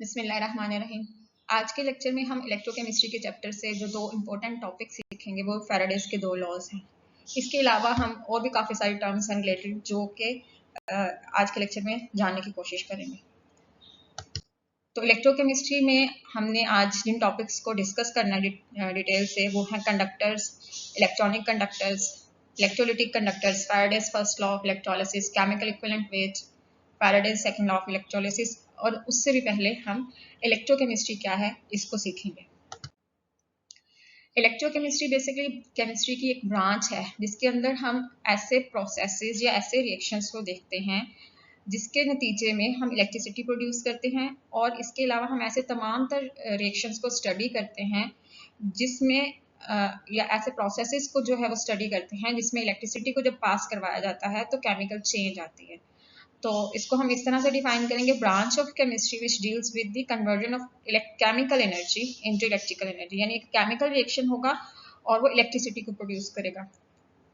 बिस्मिल्लाहिर्रहमानिर्रहीम। आज के लेक्चर में हम इलेक्ट्रोकेमिस्ट्री के चैप्टर से जो दो इंपॉर्टेंट टॉपिक सीखेंगे वो फैराडेज के दो लॉज हैं। इसके अलावा हम और भी काफ़ी सारी टर्म्स हैं रिलेटेड जो कि आज के लेक्चर में जानने की कोशिश करेंगे। तो इलेक्ट्रोकेमिस्ट्री में हमने आज जिन टॉपिक्स को डिस्कस करना है डिटेल से वो हैं conductors, electronic conductors, electrolytic conductors, Faraday's first law of electrolysis, chemical equivalent weight, Faraday's second law of electrolysis, और उससे भी पहले हम इलेक्ट्रोकेमिस्ट्री क्या है इसको सीखेंगे। इलेक्ट्रोकेमिस्ट्री बेसिकली केमिस्ट्री की एक ब्रांच है जिसके अंदर हम ऐसे प्रोसेसेस या ऐसे रिएक्शंस को देखते हैं जिसके नतीजे में हम इलेक्ट्रिसिटी प्रोड्यूस करते हैं, और इसके अलावा हम ऐसे तमाम तर रिएक्शंस को स्टडी करते हैं जिसमें या ऐसे प्रोसेसेस को जो है वो स्टडी करते हैं जिसमें इलेक्ट्रिसिटी को जब पास करवाया जाता है तो केमिकल चेंज आती है। तो इसको हम इस तरह से डिफाइन करेंगे, branch of chemistry which deals with the conversion of chemical energy into electrical energy, यानी एक केमिकल रिएक्शन होगा और वो इलेक्ट्रिसिटी को प्रोड्यूस करेगा।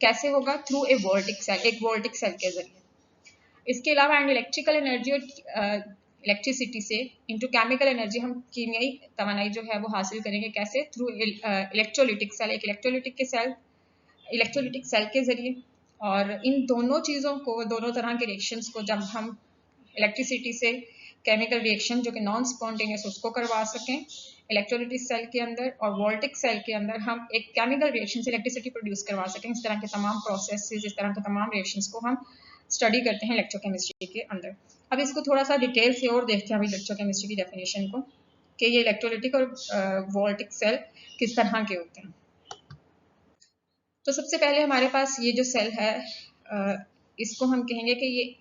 कैसे होगा? थ्रू ए वोल्टिक सेल, एक वोल्टिक सेल के जरिए। इसके अलावा एंड इलेक्ट्रिकल एनर्जी और इलेक्ट्रिसिटी से इनटू केमिकल एनर्जी हम कीमियाई तवानाई जो है वो हासिल करेंगे। कैसे? थ्रू इलेक्ट्रोलिटिक सेल, एक इलेक्ट्रोलिटिक सेल के जरिए। और इन दोनों चीज़ों को, दोनों तरह के रिएक्शंस को जब हम इलेक्ट्रिसिटी से केमिकल रिएक्शन जो कि नॉन स्पॉन्टेनियस उसको करवा सकें इलेक्ट्रोलिटिक सेल के अंदर, और वोल्टिक सेल के अंदर हम एक केमिकल रिएक्शन से इलेक्ट्रिसिटी प्रोड्यूस करवा सकें, इस तरह के तमाम प्रोसेसेस, इस तरह के तमाम रिएक्शंस को हम स्टडी करते हैं इलेक्ट्रोकेमिस्ट्री के अंदर। अब इसको थोड़ा सा डिटेल से और देखते हैं अभी इलेक्ट्रोकेमिस्ट्री की डेफिनेशन को कि ये इलेक्ट्रोलिटिक और वोल्टिक सेल किस तरह के होते हैं। तो सबसे पहले हमारे पास ये जो सेल है इसको हम कहेंगे कि ये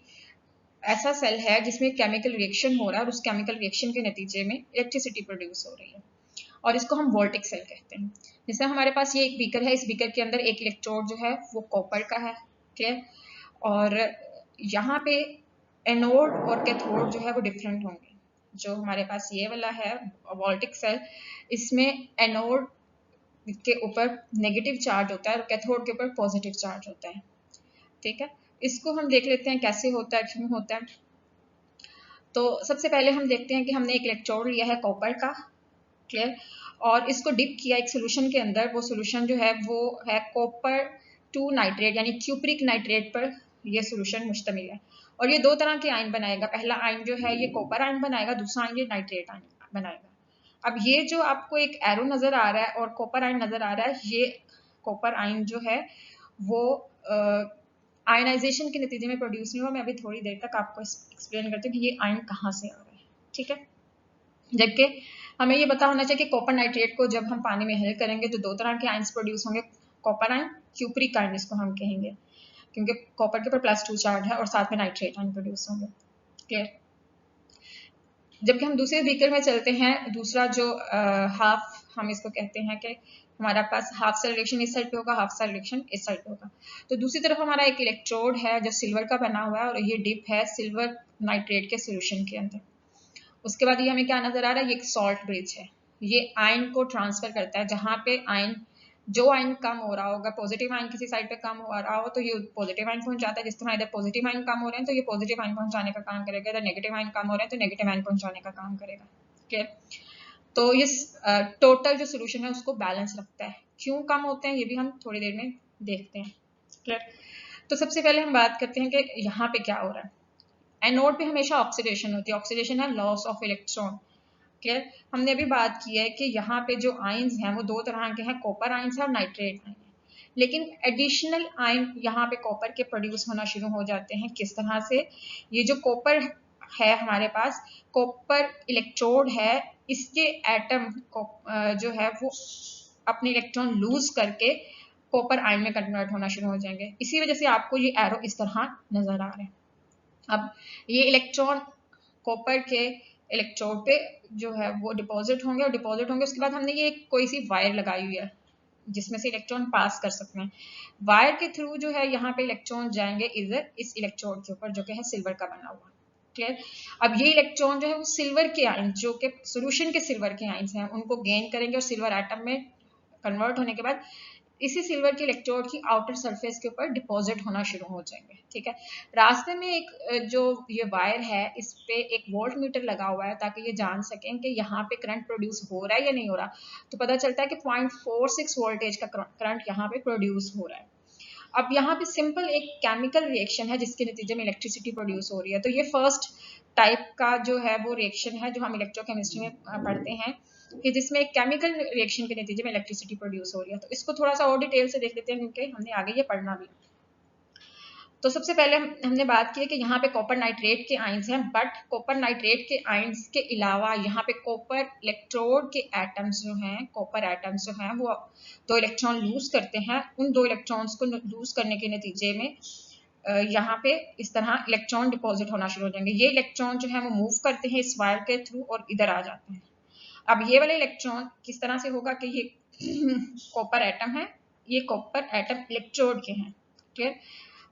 ऐसा सेल है जिसमें केमिकल रिएक्शन हो रहा है और उस केमिकल रिएक्शन के नतीजे में इलेक्ट्रिसिटी प्रोड्यूस हो रही है, और इसको हम वोल्टिक सेल कहते हैं। जैसे हमारे पास ये एक बीकर है, इस बीकर के अंदर एक इलेक्ट्रोड जो है वो कॉपर का है, क्लियर, और यहाँ पे एनोड और कैथोड जो है वो डिफरेंट होंगे। जो हमारे पास ये वाला है वोल्टिक सेल, इसमें एनोड के ऊपर नेगेटिव चार्ज होता है और कैथोड के ऊपर पॉजिटिव चार्ज होता है। ठीक है, इसको हम देख लेते हैं कैसे होता है, क्यों होता है। तो सबसे पहले हम देखते हैं कि हमने एक इलेक्ट्रोड लिया है कॉपर का, क्लियर, और इसको डिप किया एक सोल्यूशन के अंदर। वो सोल्यूशन जो है वो है कॉपर 2 नाइट्रेट यानी क्यूप्रिक नाइट्रेट पर ये सोल्यूशन मुश्तमिल है, और ये दो तरह के आयन बनाएगा। पहला आयन जो है ये कॉपर आयन बनाएगा, दूसरा आयन ये नाइट्रेट आयन बनाएगा। अब ये जो आपको एक एरो नजर आ रहा है और कॉपर आयन नजर आ रहा है, ये कॉपर आयन जो है वो आयनाइजेशन के नतीजे में प्रोड्यूस नहीं हुआ। मैं अभी थोड़ी देर तक आपको एक्सप्लेन करती हूँ कि ये आयन कहाँ से आ रहा है, ठीक है। जबकि हमें ये पता होना चाहिए कि कॉपर नाइट्रेट को जब हम पानी में हिल करेंगे तो दो तरह के आयन्स प्रोड्यूस होंगे, कॉपर आयन, क्यूप्रिक आयन जिसको हम कहेंगे, क्योंकि कॉपर के ऊपर +2 चार्ज है, और साथ में नाइट्रेट आयन प्रोड्यूस होंगे, क्लियर। जबकि हम दूसरे बीकर में चलते हैं, दूसरा जो हाफ हम इसको कहते हैं कि हमारा पास हाफ सेल रिएक्शन इस साइड पे होगा, हाफ सेल रिएक्शन इस साइड पे होगा। तो दूसरी तरफ हमारा एक इलेक्ट्रोड है जो सिल्वर का बना हुआ है, और ये डिप है सिल्वर नाइट्रेट के सोल्यूशन के अंदर। उसके बाद ये हमें क्या नजर आ रहा है, ये एक सॉल्ट ब्रिज है, ये आयन को ट्रांसफर करता है। जहां पे आयन, जो आयन कम हो रहा होगा, पॉजिटिव आयन किसी साइड पे कम हो रहा हो तो ये पॉजिटिव आयन पहुंचाता है। जिस तरह इधर पॉजिटिव आयन कम हो रहे हैं तो ये पॉजिटिव आयन पहुंचाने का काम करेगा, इधर नेगेटिव आयन कम हो रहे हैं तो नेगेटिव आयन पहुंचाने का काम करेगा, क्लियर। तो ये टोटल जो सोल्यूशन है उसको बैलेंस रखता है। क्यों कम होते हैं ये भी हम थोड़ी देर में देखते हैं, क्लियर। तो सबसे पहले हम बात करते हैं कि यहाँ पे क्या हो रहा है। एनोड पे हमेशा ऑक्सीडेशन होती है, ऑक्सीडेशन है लॉस ऑफ इलेक्ट्रॉन, क्लियर। हमने अभी बात की है कि यहाँ पे जो आयंस हैं वो दो तरह के हैं, कॉपर आयंस है और नाइट्रेट आयन है। लेकिन एडिशनल आयन यहाँ पे कॉपर के प्रोड्यूस होना शुरू हो जाते हैं। किस तरह से? ये जो कॉपर है हमारे पास, कॉपर इलेक्ट्रोड है, इसके एटम को जो है वो अपने इलेक्ट्रॉन लूज करके कॉपर आयन में कन्वर्ट होना शुरू हो जाएंगे। इसी वजह से आपको ये एरो इस तरह नजर आ रहे हैं। अब ये इलेक्ट्रॉन कॉपर के इलेक्ट्रोड पे जो है वो डिपॉजिट होंगे, और डिपॉजिट होंगे उसके बाद हमने ये कोई सी वायर लगाई हुई है जिसमें से इलेक्ट्रॉन पास कर सकते हैं। वायर के थ्रू जो है यहाँ पे इलेक्ट्रॉन जाएंगे इधर इस इलेक्ट्रोड के ऊपर जो कि है सिल्वर का बना हुआ, क्लियर। अब ये इलेक्ट्रॉन जो है वो सिल्वर के आयन, जो कि सोल्यूशन के सिल्वर के आयन हैं, उनको गेन करेंगे और सिल्वर एटम में कन्वर्ट होने के बाद इसी सिल्वर के इलेक्ट्रोड की आउटर सरफेस के ऊपर डिपॉजिट होना शुरू हो जाएंगे। ठीक है, रास्ते में एक जो ये वायर है इस पे एक वोल्ट मीटर लगा हुआ है ताकि ये जान सकें कि यहाँ पे करंट प्रोड्यूस हो रहा है या नहीं हो रहा। तो पता चलता है कि 0.46 वोल्टेज का करंट यहाँ पे प्रोड्यूस हो रहा है। अब यहाँ पे सिंपल एक केमिकल रिएक्शन है जिसके नतीजे में इलेक्ट्रिसिटी प्रोड्यूस हो रही है। तो ये फर्स्ट टाइप का जो है वो रिएक्शन है जो हम इलेक्ट्रोकेमिस्ट्री में पढ़ते हैं कि जिसमें एक केमिकल रिएक्शन के नतीजे में इलेक्ट्रिसिटी प्रोड्यूस हो रही है। तो इसको थोड़ा सा और डिटेल से देख लेते हैं क्योंकि हमने आगे ये पढ़ना भी। तो सबसे पहले हमने बात की है कि यहाँ पे कॉपर नाइट्रेट के आयंस हैं, बट कॉपर नाइट्रेट के आयंस के अलावा यहाँ पे कॉपर इलेक्ट्रोड के एटम्स जो हैं, कॉपर एटम्स जो हैं वो 2 इलेक्ट्रॉन लूज करते हैं। उन 2 इलेक्ट्रॉन्स को लूज करने के नतीजे में यहाँ पे इस तरह इलेक्ट्रॉन डिपॉजिट होना शुरू हो जाएंगे। ये इलेक्ट्रॉन जो है वो मूव करते हैं इस वायर के थ्रू और इधर आ जाते हैं। अब ये वाले इलेक्ट्रॉन किस तरह से होगा कि ये कॉपर एटम है, ये कॉपर एटम इलेक्ट्रोड के हैं, ठीक है,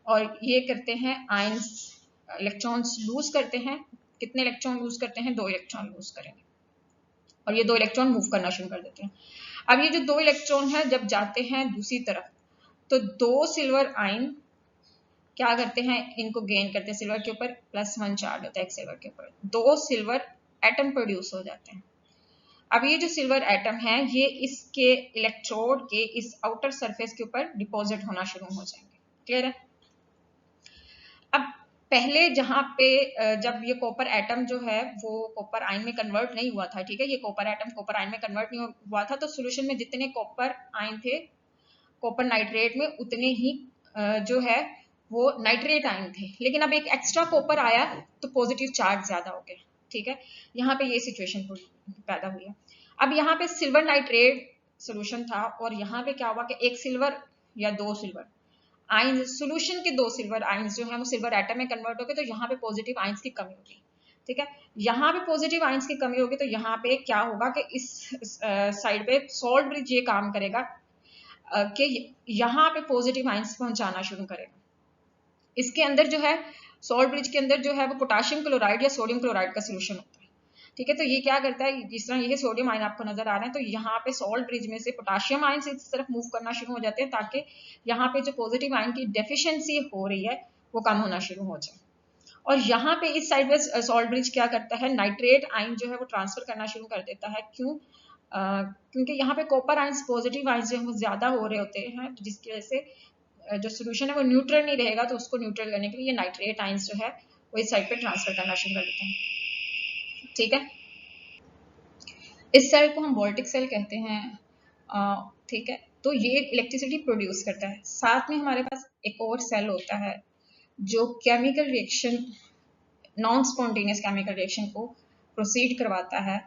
और ये करते हैं आयंस इलेक्ट्रॉन्स लूज करते हैं। कितने इलेक्ट्रॉन लूज करते हैं? 2 इलेक्ट्रॉन लूज करेंगे और ये 2 इलेक्ट्रॉन मूव करना शुरू कर देते हैं। अब ये जो 2 इलेक्ट्रॉन है जब जाते हैं दूसरी तरफ तो 2 सिल्वर आयन क्या करते हैं, इनको गेन करते हैं। सिल्वर के ऊपर +1 चार्ज होता है एक सिल्वर के ऊपर, 2 सिल्वर एटम प्रोड्यूस हो जाते हैं। अब ये जो सिल्वर एटम है ये इसके इलेक्ट्रोड के इस आउटर सरफेस के ऊपर डिपॉजिट होना शुरू हो जाएंगे। क्लियर है? अब पहले जहां पे जब ये कॉपर एटम जो है वो कॉपर आयन में कन्वर्ट नहीं हुआ था, ठीक है, ये कॉपर एटम कॉपर आयन में कन्वर्ट नहीं हुआ था, तो सोल्यूशन में जितने कॉपर आयन थे कॉपर नाइट्रेट में उतने ही जो है वो नाइट्रेट आयन थे। लेकिन अब एक एक्स्ट्रा कॉपर आया तो पॉजिटिव चार्ज ज्यादा हो गया। ठीक है, यहाँ पे ये सिचुएशन पैदा हुई है। अब यहाँ पे सिल्वर नाइट्रेट सोल्यूशन था और यहाँ पे क्या हुआ कि एक सिल्वर या 2 सिल्वर आयन, सोल्यूशन के 2 सिल्वर आयंस जो है वो सिल्वर एटम में कन्वर्ट हो गए, तो यहाँ पे पॉजिटिव आयंस की कमी होगी। ठीक है, यहाँ पे पॉजिटिव आयंस की कमी होगी तो यहाँ पे क्या होगा कि इस साइड पे सॉल्ट ब्रिज ये काम करेगा कि यहाँ पे पॉजिटिव आयंस पहुंचाना शुरू करेगा। इसके अंदर जो है सॉल्ट ब्रिज के अंदर जो है वो पोटाशियम क्लोराइड या सोडियम क्लोराइड का सोल्यूशन होता है। ठीक है, तो ये क्या करता है, जिस तरह ये सोडियम आयन आपको नजर आ रहा है तो यहाँ पे सॉल्ट ब्रिज में से पोटाशियम आयन से इस तरफ मूव करना शुरू हो जाते हैं ताकि यहाँ पे जो पॉजिटिव आयन की डेफिशिएंसी हो रही है वो कम होना शुरू हो जाए। और यहाँ पे इस साइड पे सॉल्ट ब्रिज क्या करता है, नाइट्रेट आयन जो है वो ट्रांसफर करना शुरू कर देता है। क्यों? क्योंकि यहाँ पे कॉपर आयंस पॉजिटिव आयंस जो है वो ज्यादा हो रहे होते हैं, तो जिसकी वजह से जो सोल्यूशन है वो न्यूट्रल नहीं रहेगा, तो उसको न्यूट्रल करने के लिए ये नाइट्रेट आयंस जो है वो इस साइड पे ट्रांसफर करना शुरू कर देते हैं। ठीक है, इस सेल को हम वोल्टिक सेल कहते हैं। ठीक है, तो ये इलेक्ट्रिसिटी प्रोड्यूस करता है। साथ में हमारे पास एक और सेल होता है जो chemical reaction, non spontaneous chemical reaction को प्रोसीड करवाता है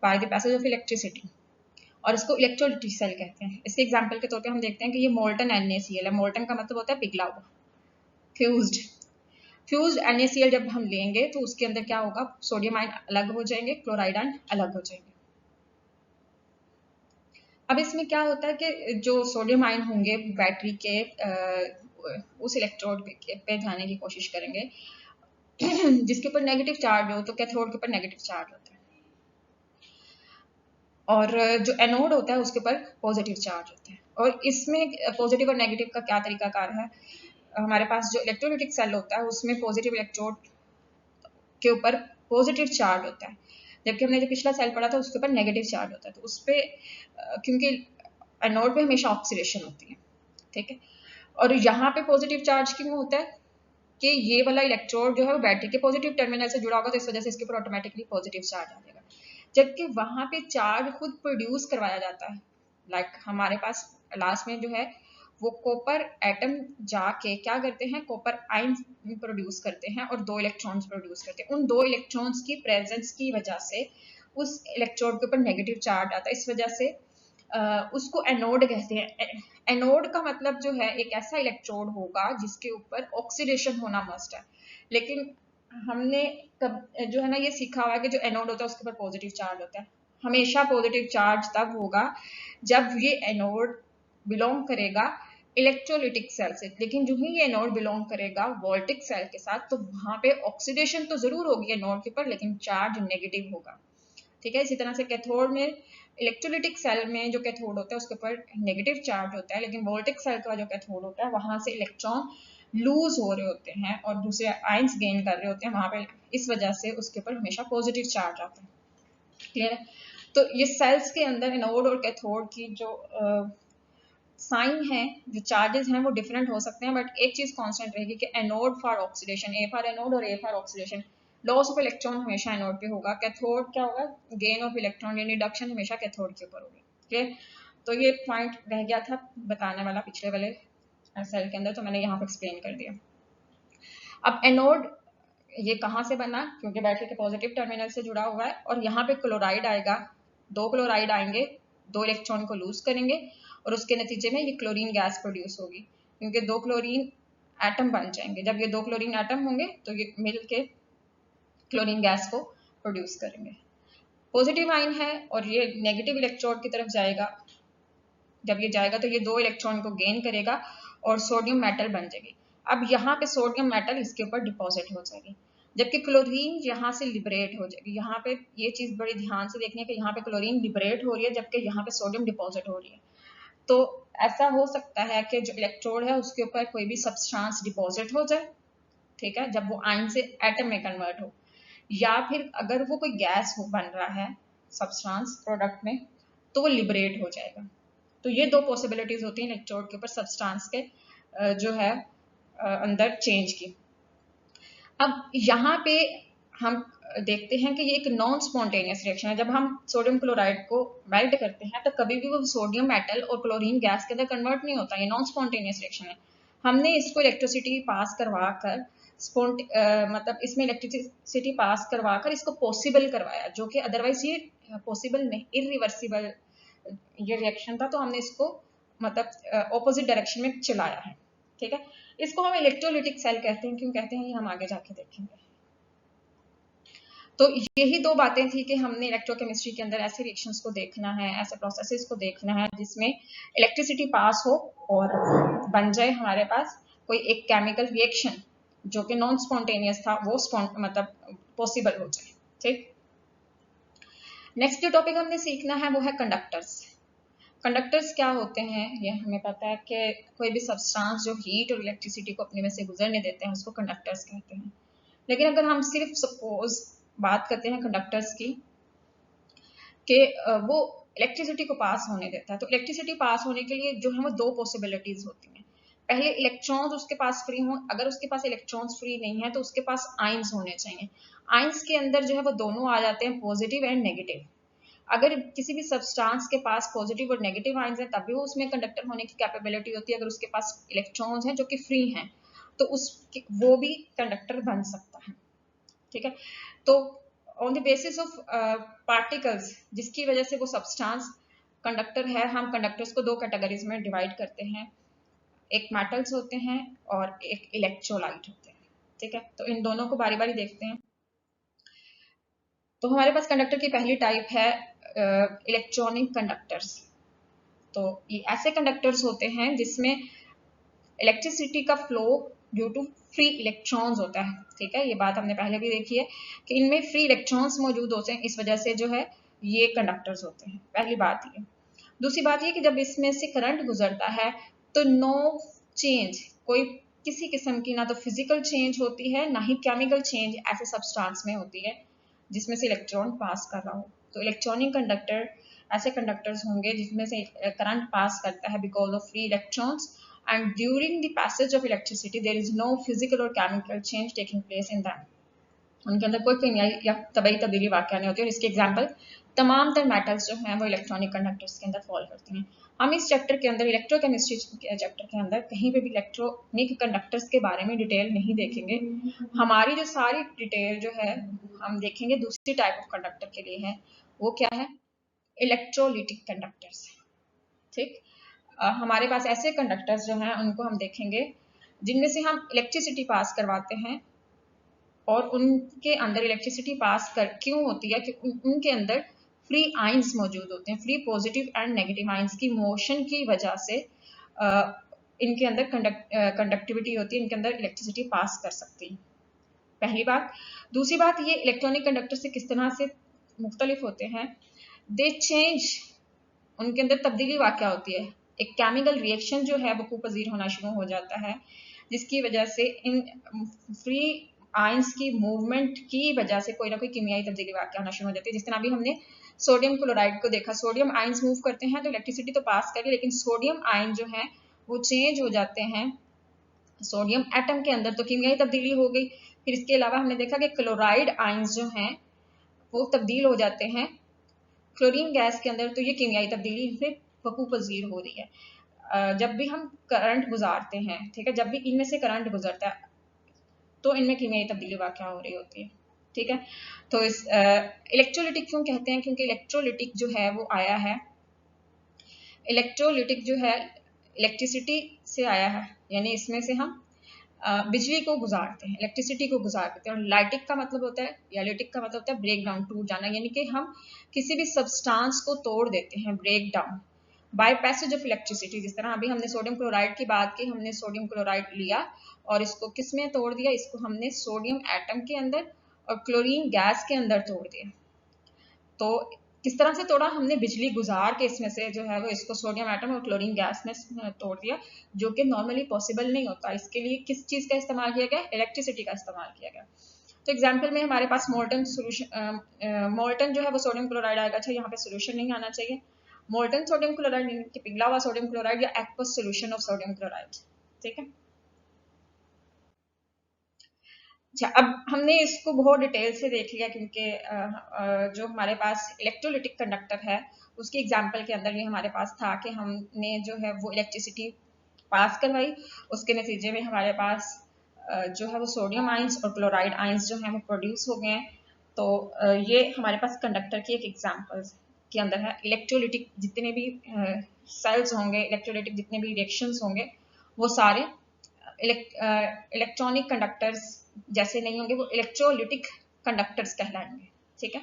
by the passage of electricity, और इसको इलेक्ट्रोलिटिक सेल कहते हैं। इसके एग्जांपल के तौर पे हम देखते हैं कि ये मोल्टन NaCl है। मोल्टन का मतलब होता है पिघला हुआ, फ्यूज्ड NaCl जब हम लेंगे तो उसके अंदर क्या होगा, सोडियम आयन अलग हो जाएंगे, क्लोराइड आयन अलग हो जाएंगे। अब इसमें क्या होता है कि जो सोडियम आयन होंगे बैटरी के उस इलेक्ट्रोड पे जाने की कोशिश करेंगे जिसके ऊपर नेगेटिव चार्ज हो, तो कैथोड के ऊपर नेगेटिव चार्ज होता है और जो एनोड होता है उसके ऊपर पॉजिटिव चार्ज होता है। और इसमें पॉजिटिव और नेगेटिव का क्या तरीकाकार है, हमारे पास जो इलेक्ट्रोलिटिक सेल होता है उसमें पॉजिटिव इलेक्ट्रोड के ऊपर पॉजिटिव चार्ज होता है, जबकि हमने जो पिछला सेल पढ़ा था उसके ऊपर नेगेटिव चार्ज होता है। तो उस पर क्योंकि एनोड पे हमेशा ऑक्सीडेशन होती है, ठीक है, और यहाँ पे पॉजिटिव चार्ज क्यों होता है कि ये वाला इलेक्ट्रोड जो है वो बैटरी के पॉजिटिव टर्मिनल से जुड़ा होगा, तो इस वजह से इसके ऊपर ऑटोमेटिकली पॉजिटिव चार्ज आ जाएगा, जबकि वहां पे चार्ज खुद प्रोड्यूस करवाया जाता है। लाइक हमारे पास लास्ट में जो है वो कॉपर एटम जाके क्या करते हैं, कॉपर आयन प्रोड्यूस करते हैं और 2 इलेक्ट्रॉन्स प्रोड्यूस करते हैं। उन 2 इलेक्ट्रॉन्स की प्रेजेंस की वजह से उस इलेक्ट्रोड के ऊपर नेगेटिव चार्ज आता है, इस वजह से उसको एनोड कहते हैं। एनोड का मतलब जो है एक ऐसा इलेक्ट्रोड होगा जिसके ऊपर ऑक्सीडेशन होना मस्ट है, लेकिन हमने कब जो है ना ये सीखा हुआ है कि जो एनोड होता है उसके ऊपर पॉजिटिव चार्ज होता है। हमेशा पॉजिटिव चार्ज तब होगा जब ये एनोड बिलोंग करेगा इलेक्ट्रोलिटिक सेल से, लेकिन जो ही ये एनोड बिलोंग करेगा वोल्टिक सेल के साथ तो वहां पे ऑक्सीडेशन तो जरूर होगी एनोड के ऊपर, लेकिन चार्ज नेगेटिव होगा। ठीक है। इसी तरह से कैथोड में, इलेक्ट्रोलिटिक सेल में जो कैथोड होता है उसके ऊपर नेगेटिव चार्ज होता है, लेकिन वोल्टिक सेल का जो कैथोड होता है वहां से इलेक्ट्रॉन लूज हो रहे होते हैं और दूसरे आयंस गेन कर रहे होते हैं वहां पे, इस वजह से उसके ऊपर हमेशा पॉजिटिव चार्ज आता है। क्लियर है। तो ये सेल्स के अंदर एनोड और कैथोड की जो साइन है, जो चार्जेस हैं वो डिफरेंट हो सकते हैं, बट एक चीज कांस्टेंट रहेगी कि anode for oxidation, A for anode और A for oxidation, loss of electron हमेशा एनोड पे होगा, कैथोड क्या होगा, गेन ऑफ इलेक्ट्रॉन यानी रिडक्शन हमेशा कैथोड के ऊपर होगी। ठीक, तो ये पॉइंट रह गया था बताने वाला पिछले वाले सेल के अंदर, तो मैंने यहाँ पे एक्सप्लेन कर दिया। अब एनोड ये कहाँ से बना, क्योंकि बैटरी के पॉजिटिव टर्मिनल से जुड़ा हुआ है और यहाँ पे क्लोराइड आएगा, 2 क्लोराइड आएंगे, 2 इलेक्ट्रॉन को लूज करेंगे और उसके नतीजे में ये क्लोरीन गैस प्रोड्यूस होगी, क्योंकि 2 क्लोरीन एटम बन जाएंगे। जब ये 2 क्लोरीन एटम होंगे तो ये मिल के क्लोरीन गैस को प्रोड्यूस करेंगे। पॉजिटिव आयन है और ये नेगेटिव इलेक्ट्रोड की तरफ जाएगा, जब ये जाएगा तो ये 2 इलेक्ट्रॉन को गेन करेगा और सोडियम मेटल बन जाएगी। अब यहाँ पे सोडियम मेटल इसके ऊपर डिपॉजिट हो जाएगी, जबकि क्लोरीन यहाँ से लिबरेट हो जाएगी। यहाँ पे ये चीज बड़ी ध्यान से देखनी है कि यहाँ पे क्लोरीन लिबरेट हो रही है जबकि यहाँ पे सोडियम डिपॉजिट हो रही है। तो ऐसा हो सकता है कि जो इलेक्ट्रोड है उसके ऊपर कोई भी सब्सटेंस डिपॉजिट हो जाए, ठीक है, जब वो आयन से एटम में कन्वर्ट हो, या फिर अगर वो कोई गैस हो बन रहा है सब्सटेंस प्रोडक्ट में तो वो लिबरेट हो जाएगा। तो ये 2 पॉसिबिलिटीज होती हैं इलेक्ट्रोड के ऊपर सब्सटेंस के जो है अंदर चेंज की। अब यहाँ पे हम देखते हैं कि ये एक नॉन स्पॉन्टेनियस रिएक्शन है। जब हम सोडियम क्लोराइड को मेल्ट करते हैं तो कभी भी वो सोडियम मेटल और क्लोरीन गैस के अंदर कन्वर्ट नहीं होता, ये नॉन स्पॉन्टेनियस रिएक्शन है। हमने इसको इलेक्ट्रिसिटी पास करवा कर मतलब इसमें इलेक्ट्रिसिटी पास करवा कर इसको पॉसिबल करवाया, जो कि अदरवाइज ये पॉसिबल नहीं, इरिवर्सिबल ये रिएक्शन था, तो हमने इसको मतलब ऑपोजिट डायरेक्शन में चलाया है। ठीक है, इसको हम इलेक्ट्रोलिटिक सेल कहते हैं। क्यों कहते हैं ये हम आगे जाके देखेंगे। तो यही 2 बातें थी कि हमने इलेक्ट्रोकेमिस्ट्री के अंदर ऐसे रिएक्शंस को देखना है, ऐसे प्रोसेसेस को देखना है जिसमें इलेक्ट्रिसिटी पास हो और बन जाए हमारे पास कोई एक केमिकल रिएक्शन जो कि नॉन स्पॉन्टेनियस था, वो मतलब पॉसिबल हो जाए। ठीक, नेक्स्ट जो टॉपिक हमने सीखना है वो है कंडक्टर्स। कंडक्टर्स क्या होते हैं ये हमें पता है कि कोई भी सब्सटेंस जो हीट और इलेक्ट्रिसिटी को अपने में से गुजरने देते हैं उसको कंडक्टर्स कहते हैं। लेकिन अगर हम सिर्फ सपोज बात करते हैं कंडक्टर्स की कि वो इलेक्ट्रिसिटी को पास होने देता है, तो इलेक्ट्रिसिटी पास होने के लिए जो है वो 2 पॉसिबिलिटीज होती हैं। पहले इलेक्ट्रॉन्स उसके पास फ्री हों, अगर उसके पास इलेक्ट्रॉन्स फ्री नहीं है तो उसके पास आयंस होने चाहिए। आयंस के अंदर जो है वो दोनों आ जाते हैं, पॉजिटिव एंड नेगेटिव। अगर किसी भी सब्सटेंस के पास पॉजिटिव और नेगेटिव आयंस है तभी वो उसमें कंडक्टर होने की कैपेबिलिटी होती है। अगर उसके पास इलेक्ट्रॉन्स हैं जो कि फ्री हैं तो वो भी कंडक्टर बन सकता है। ठीक है, तो on the basis of particles जिसकी वजह से वो सब्सटेंस कंडक्टर है, हम कंडक्टर्स को 2 कैटेगरीज में डिवाइड करते हैं, एक मेटल्स होते हैं और एक इलेक्ट्रोलाइट होते हैं। ठीक है, तो इन दोनों को बारी बारी देखते हैं। तो हमारे पास कंडक्टर की पहली टाइप है इलेक्ट्रॉनिक कंडक्टर्स। तो ये ऐसे कंडक्टर्स होते हैं जिसमें इलेक्ट्रिसिटी का flow due to free electrons होता है। ठीक है, ये बात हमने पहले भी देखी है कि इनमें फ्री इलेक्ट्रॉन्स मौजूद होते हैं, इस वजह से जो है ये कंडक्टर्स होते हैं। पहली बात ये। दूसरी बात ये कि जब इसमें से करंट गुजरता है तो नो चेंज, कोई किसी किस्म की ना तो फिजिकल चेंज होती है ना ही केमिकल चेंज ऐसे सब्सटेंस में होती है जिसमें से इलेक्ट्रॉन पास कर रहा हो। तो इलेक्ट्रॉनिक कंडक्टर ऐसे कंडक्टर्स होंगे जिसमें से करंट पास करता है because of free electrons, and during the passage of electricity there is no physical or chemical change taking place in them. उनके अंदर कोई केमियाई या तबीयी तब्दीली वाक़या नहीं होती। और इसके एग्जाम्पल तमाम तर मेटल्स जो हैं वो इलेक्ट्रॉनिक कंडक्टर्स के अंदर फॉल करते हैं। हम इस चैप्टर के अंदर इलेक्ट्रोकेमिस्ट्री के चैप्टर के अंदर कहीं पे भी इलेक्ट्रॉनिक कंडक्टर्स के बारे में डिटेल नहीं देखेंगे। हमारी जो सारी डिटेल जो है हम देखेंगे दूसरी टाइप ऑफ कंडक्टर के लिए है, वो क्या है, इलेक्ट्रोलिटिक कंडक्टर्स। ठीक, हमारे पास ऐसे कंडक्टर्स जो हैं उनको हम देखेंगे जिनमें से हम इलेक्ट्रिसिटी पास करवाते हैं और उनके अंदर इलेक्ट्रिसिटी पास कर क्यों होती है कि उनके अंदर फ्री आयंस मौजूद होते हैं। Free positive and negative ions की मोशन की वजह से इनके अंदर कंडक्टिविटी होती है, इनके अंदर इलेक्ट्रिसिटी पास कर सकती है। पहली बात। दूसरी बात, ये इलेक्ट्रॉनिक कंडक्टर से किस तरह से मुख्तलिफ होते हैं, दे चेंज, उनके अंदर तब्दीली वाक़या होती है, एक केमिकल रिएक्शन जो है वकूफ़ पज़ीर होना शुरू हो जाता है, जिसकी वजह से इन फ्री आयंस की मूवमेंट की वजह से कोई ना कोई कीमियाई तब्दीली वाक़या होना शुरू हो जाती है। जिस तरह अभी हमने सोडियम क्लोराइड को देखा, सोडियम आयंस मूव करते हैं तो इलेक्ट्रिसिटी तो पास करें, लेकिन सोडियम आयन जो है वो चेंज हो जाते हैं सोडियम एटम के अंदर, तो कीमियाई तब्दीली हो गई। फिर इसके अलावा हमने देखा कि क्लोराइड आयंस जो हैं वो तब्दील हो जाते हैं क्लोरीन गैस के अंदर, तो ये कीमियाई तब्दीली इनमें वकूफ़ पज़ीर हो रही है। जब भी हम करंट गुजारते हैं, ठीक है, जब भी इनमें से करंट गुजरता है तो इनमें कीमियाई तब्दीली वाक़या हो रही होती है, ठीक है। तो इस इलेक्ट्रोलिटिक क्यों कहते हैं, क्योंकि इलेक्ट्रोलिटिक जो है वो आया है, इलेक्ट्रोलिटिक जो है इलेक्ट्रिसिटी से आया है, यानी इसमें से हम बिजली को गुजारते हैं, इलेक्ट्रिसिटी को गुजारते हैं। और लाइटिक का मतलब होता है, या लिटिक का मतलब होता है ब्रेक डाउन, टूट जाना, यानी कि हम किसी भी सब्सटेंस को तोड़ देते हैं, break down by passage of electricity. जिस तरह अभी हमने सोडियम क्लोराइड की बात की, हमने सोडियम क्लोराइड लिया और इसको किस में तोड़ दिया, इसको हमने सोडियम एटम के अंदर और क्लोरीन गैस के अंदर तोड़ दिया। तो किस तरह से तोड़ा, हमने बिजली गुजार के इसमें से जो है वो इसको सोडियम एटम और क्लोरीन गैस में तोड़ दिया, जो कि नॉर्मली पॉसिबल नहीं होता। इसके लिए किस चीज़ का इस्तेमाल किया गया, इलेक्ट्रिसिटी का इस्तेमाल किया गया। तो एग्जाम्पल में हमारे पास मोल्टन सोल्यूशन, मोल्टन जो है वो सोडियम क्लोराइड आएगा। अच्छा, यहाँ पे सोल्यूशन नहीं आना चाहिए, मोल्टन सोडियम क्लोराइड, पिघला हुआ सोडियम क्लोराइड या aqueous solution of sodium chloride, ठीक है। अच्छा, अब हमने इसको बहुत डिटेल से देख लिया, क्योंकि जो हमारे पास इलेक्ट्रोलिटिक कंडक्टर है उसकी एग्जांपल के अंदर ये हमारे पास था कि हमने जो है वो इलेक्ट्रिसिटी पास करवाई, उसके नतीजे में हमारे पास जो है वो सोडियम आयंस और क्लोराइड आयंस जो है वो प्रोड्यूस हो गए हैं। तो ये हमारे पास कंडक्टर की एक एग्जाम्पल के अंदर है। इलेक्ट्रोलिटिक जितने भी सेल्स होंगे, इलेक्ट्रोलिटिक जितने भी रिएक्शंस होंगे, वो सारे इलेक्ट्रॉनिक कंडक्टर्स जैसे नहीं होंगे, वो इलेक्ट्रोलिटिक कंडक्टर्स कहलाएंगे, ठीक है।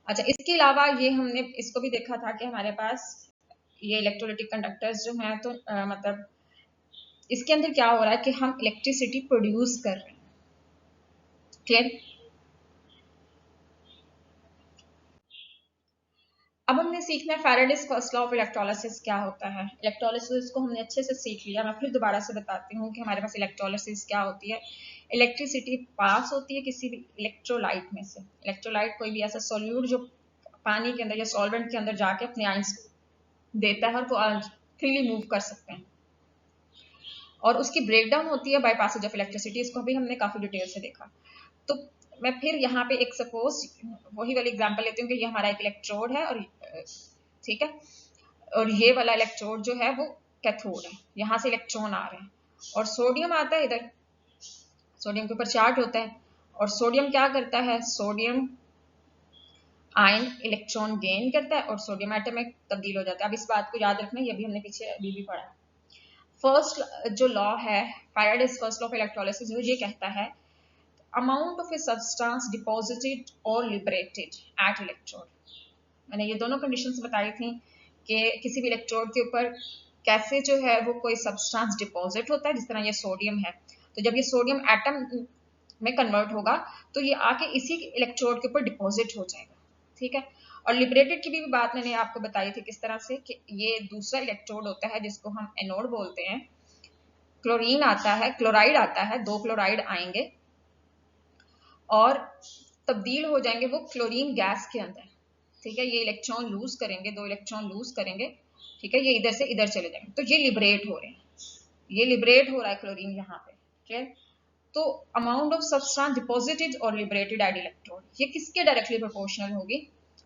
अच्छा, इसके अलावा ये हमने इसको भी देखा था कि हमारे पास ये इलेक्ट्रोलिटिक कंडक्टर्स जो हैं, तो मतलब इसके अंदर क्या हो रहा है कि हम इलेक्ट्रिसिटी प्रोड्यूस कर रहे हैं, क्लियर। अब हमने सीखना है Faraday's first law of electrolysis क्या होता है। इलेक्ट्रोलिसिस को हमने अच्छे से सीख लिया, मैं फिर दोबारा से बताती हूँ कि हमारे पास इलेक्ट्रोलिसिस क्या होती है। इलेक्ट्रिसिटी पास होती है किसी भी इलेक्ट्रोलाइट में से। इलेक्ट्रोलाइट कोई भी ऐसा सॉल्यूट जो पानी के अंदर या सॉल्वेंट के अंदर जाके अपने आयंस देता है और वो फ्रीली मूव कर सकते हैं, और उसकी ब्रेकडाउन होती है बाय पैसेज ऑफ इलेक्ट्रिसिटी। इसको भी हमने काफी डिटेल से देखा। तो मैं फिर यहाँ पे एक सपोज वही वाली एग्जांपल लेती हूँ कि ये हमारा एक इलेक्ट्रोड है, और ठीक है, और ये वाला इलेक्ट्रोड जो है वो कैथोड है, यहाँ से इलेक्ट्रॉन आ रहे हैं और सोडियम आता है इधर, सोडियम के ऊपर चार्ज होता है, और सोडियम क्या करता है, सोडियम आयन इलेक्ट्रॉन गेन करता है और सोडियम एटम में तब्दील हो जाता है। अब इस बात को याद रखना, ये भी हमने पीछे अभी भी पढ़ा। फर्स्ट जो लॉ है, Faraday's first law of electrolysis, वो ये कहता है amount of a substance deposited और लिबरेटेड एट इलेक्ट्रोड। मैंने ये दोनों कंडीशंस बताई थी कि किसी भी इलेक्ट्रोड के ऊपर कैसे जो है वो कोई सब्सटेंस डिपॉजिट होता है, जिस तरह ये सोडियम है, तो जब ये सोडियम एटम में कन्वर्ट होगा तो ये आके इसी इलेक्ट्रोड के ऊपर डिपॉजिट हो जाएगा, ठीक है। और लिबरेटेड की भी बात मैंने आपको बताई थी किस तरह से, कि ये दूसरा इलेक्ट्रोड होता है जिसको हम एनोड बोलते हैं, क्लोरीन आता है, क्लोराइड आता है, दो क्लोराइड आएंगे और तब्दील हो जाएंगे वो क्लोरीन गैस के अंदर, ठीक है। ये इलेक्ट्रॉन लूज करेंगे, दो इलेक्ट्रॉन लूज करेंगे, ठीक है, ये इधर से इधर चले जाएंगे, तो ये लिबरेट हो रहे हैं, ये लिबरेट हो रहा है क्लोरीन यहाँ पे, ठीक। तो अमाउंट ऑफ सब्सटेंस डिपॉजिटेड और लिबरेटेड एट इलेक्ट्रोड, ये किसके डायरेक्टली प्रोपोर्शनल होगी,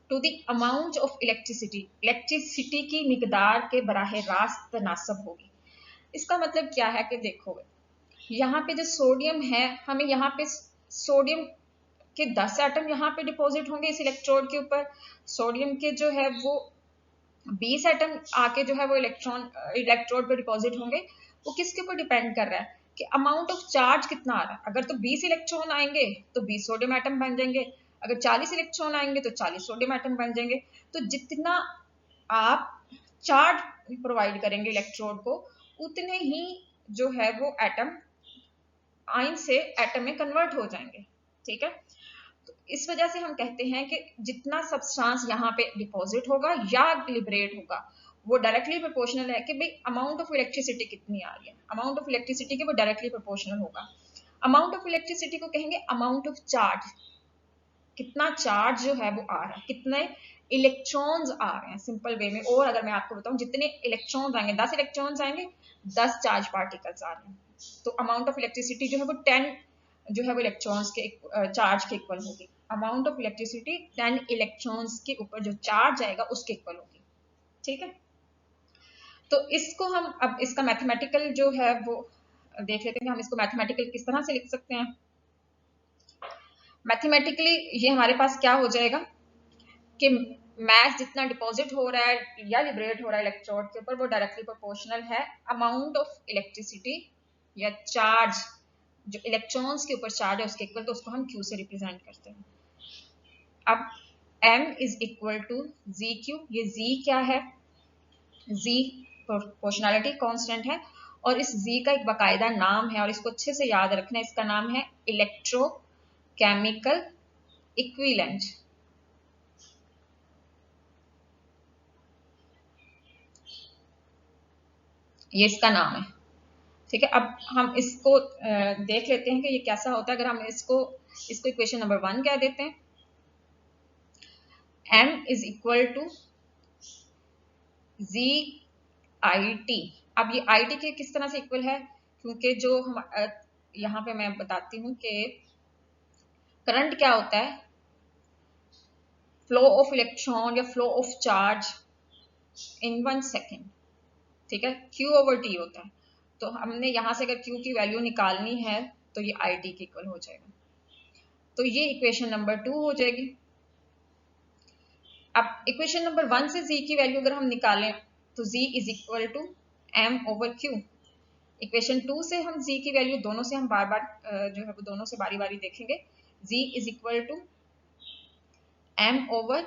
to the amount of electricity, electricity की मिकदार के बराह रास्त तनासब होगी। इसका मतलब क्या है कि देखो, यहाँ पे जो सोडियम है, हमें यहाँ पे सोडियम के 10 एटम यहाँ पे डिपॉजिट होंगे इस इलेक्ट्रोड के ऊपर, सोडियम के जो है वो 20 एटम आके जो है वो इलेक्ट्रोड पे डिपॉजिट होंगे। वो किसके ऊपर डिपेंड कर रहा है कि अमाउंट ऑफ चार्ज कितना आ रहा है। अगर तो 20 इलेक्ट्रॉन आएंगे तो 20 सोडियम एटम बन जाएंगे, अगर 40 इलेक्ट्रॉन आएंगे तो 40 सोडियम एटम बन जाएंगे। तो जितना आप चार्ज प्रोवाइड करेंगे इलेक्ट्रोड को, उतने ही जो है वो एटम आयन से एटम में कन्वर्ट हो जाएंगे, ठीक है। तो इस वजह से हम कहते हैं कि जितना सब्सटेंस यहाँ पे डिपॉजिट होगा या लिबरेट होगा वो डायरेक्टली प्रोपोर्शनल है कि भाई अमाउंट ऑफ इलेक्ट्रिसिटी कितनी आ रही है, अमाउंट ऑफ इलेक्ट्रिसिटी के वो डायरेक्टली प्रोपोर्शनल होगा। अमाउंट ऑफ इलेक्ट्रिसिटी को कहेंगे अमाउंट ऑफ चार्ज, कितना चार्ज जो है वो आ रहा है, कितने इलेक्ट्रॉन्स आ रहे हैं सिंपल वे में। और अगर मैं आपको बताऊं जितने इलेक्ट्रॉन्स आएंगे, 10 इलेक्ट्रॉन्स आएंगे, 10 चार्ज पार्टिकल्स आ रहे हैं, तो अमाउंट ऑफ इलेक्ट्रिसिटी जो है वो 10 जो है वो इलेक्ट्रॉन्स के चार्ज के इक्वल होगी। अमाउंट ऑफ इलेक्ट्रिसिटी 10 इलेक्ट्रॉन्स के ऊपर जो चार्ज आएगा उसके इक्वल होगी, ठीक है। तो इसको हम अब इसका मैथमेटिकल जो है वो देख लेते हैं कि हम इसको मैथमेटिकल किस तरह से लिख सकते हैं। मैथमेटिकली ये हमारे पास क्या हो जाएगा कि मास जितना डिपॉजिट हो रहा है या लिबरेट हो रहा है इलेक्ट्रोड के ऊपर वो डायरेक्टली प्रोपोर्शनल है अमाउंट ऑफ इलेक्ट्रिसिटी या चार्ज जो इलेक्ट्रॉन्स के ऊपर चार्ज है उसके इक्वल, तो उसको हम Q से रिप्रेजेंट करते हैं। अब M is equal to G Q, ये Z क्या है, Z प्रोपोर्शनैलिटी कांस्टेंट है और इस Z का एक बाकायदा नाम है और इसको अच्छे से याद रखना है, इसका नाम है इलेक्ट्रोकेमिकल इक्विवेलेंट। ये इसका नाम है, ठीक है। अब हम इसको देख लेते हैं कि ये कैसा होता है। अगर हम इसको इक्वेशन नंबर 1 कह देते हैं, M is equal to Z I T. अब ये आई टी के किस तरह से इक्वल है, क्योंकि जो हम यहाँ पे मैं बताती हूँ कि करंट क्या होता है, फ्लो ऑफ इलेक्ट्रॉन या flow of charge in 1 second, ठीक है, Q ओवर T होता है। तो हमने यहाँ से अगर Q की वैल्यू निकालनी है तो ये आई टी के इक्वल हो जाएगा, तो ये इक्वेशन नंबर 2 हो जाएगी। अब इक्वेशन नंबर 1 से Z की वैल्यू अगर हम निकालें तो Z is equal to M over Q। Equation 2 से हम Z की वैल्यू दोनों से हम बार बार जो है वो दोनों से बारी बारी देखेंगे। Z is equal to M over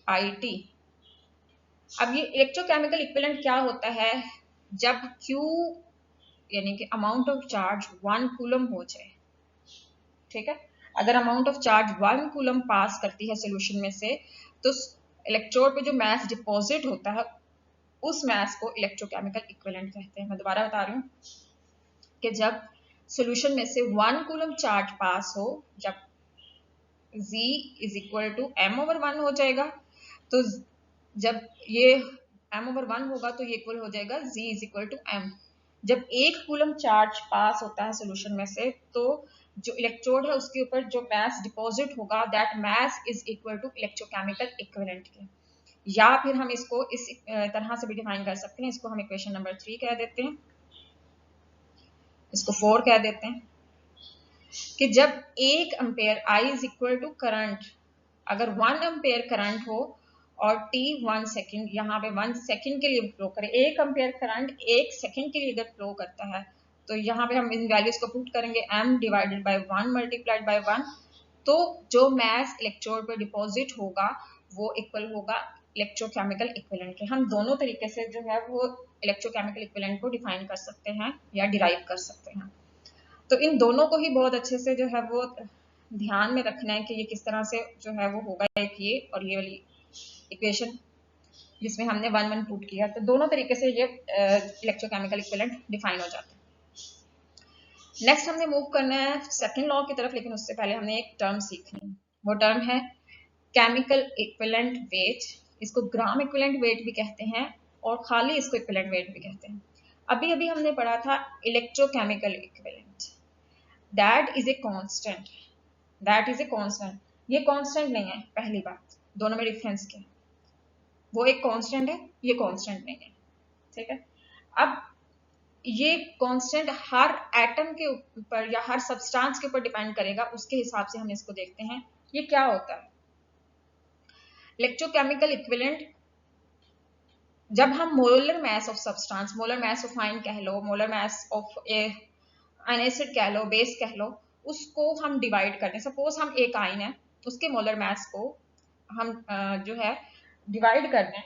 I T. अब ये इलेक्ट्रोकेमिकल इक्विवेलेंट क्या होता है, जब Q यानी कि अमाउंट ऑफ चार्ज 1 कूलम हो जाए, ठीक है। अगर अमाउंट ऑफ चार्ज 1 कूलम पास करती है सोल्यूशन में से तो इलेक्ट्रोड पे जो मास डिपॉजिट होता है उस मास को इलेक्ट्रोकेमिकल इक्विवेलेंट कहते हैं। मैं दोबारा बता रही हूँ कि जब सोल्यूशन में से 1 कूलम चार्ज पास हो, जब Z is equal to M over 1 हो जाएगा, तो जब ये M ओवर 1 होगा तो ये इक्वल हो जाएगा Z is equal to M। जब 1 कूलम चार्ज पास होता है सोल्यूशन में से तो जो इलेक्ट्रोड है उसके ऊपर जो मास डिपॉजिट होगा that mass is equal to electrochemical equivalent के। या फिर हम इसको इस तरह से भी डिफाइन कर सकते हैं, इसको हम इक्वेशन नंबर 3 कह देते हैं, इसको 4 कह देते हैं कि जब 1 ampere I is equal to current, अगर 1 एम्पेयर करंट हो और T 1 सेकेंड, यहाँ पे 1 सेकेंड के लिए फ्लो करे, 1 एम्पेयर करंट 1 सेकेंड के लिए अगर फ्लो करता है तो यहाँ पे हम इन वैल्यूज को पुट करेंगे M divided by 1 multiplied by 1, तो जो मास इलेक्ट्रोड पर डिपॉजिट होगा वो इक्वल होगा इलेक्ट्रोकेमिकल इक्विवेलेंट के। हम दोनों तरीके से जो है वो इलेक्ट्रोकेमिकल इक्विवेलेंट को डिफाइन कर सकते हैं या डिराइव कर सकते हैं। तो इन दोनों को ही बहुत अच्छे से जो है वो ध्यान में रखना है कि ये किस तरह से जो है वो होगा, एक ये और ये वाली इक्वेशन जिसमें हमने 1 1 पुट किया, तो दोनों तरीके से ये इलेक्ट्रोकेमिकल इक्विवेलेंट डिफाइन हो जाता है। नेक्स्ट हमने मूव करना है सेकंड लॉ की तरफ, लेकिन उससे पहले हमने एक टर्म सीखनी है, वो टर्म है केमिकल इक्विवेलेंट वेट। इसको ग्राम इक्विवेलेंट वेट भी कहते हैं और खाली इसको इक्विवेलेंट वेट भी कहते हैं। अभी अभी हमने पढ़ा था electrochemical equivalent, that is a constant, that is a constant. ये कांस्टेंट नहीं है, पहली बात, दोनों में डिफरेंस क्या है, वो एक कांस्टेंट है, ये कांस्टेंट नहीं है, ठीक है। अब ये कांस्टेंट हर एटम के ऊपर या हर सब्सटेंस के ऊपर डिपेंड करेगा, उसके हिसाब से हम इसको देखते हैं। ये क्या होता है इलेक्ट्रोकेमिकल इक्विवेलेंट, जब हम molar mass of substance, molar mass of ion कह लो, molar mass of an acid कह लो, बेस कह लो, उसको हम डिवाइड करते हैं। सपोज हम एक आयन है, उसके मोलर मास को हम जो है डिवाइड कर दें,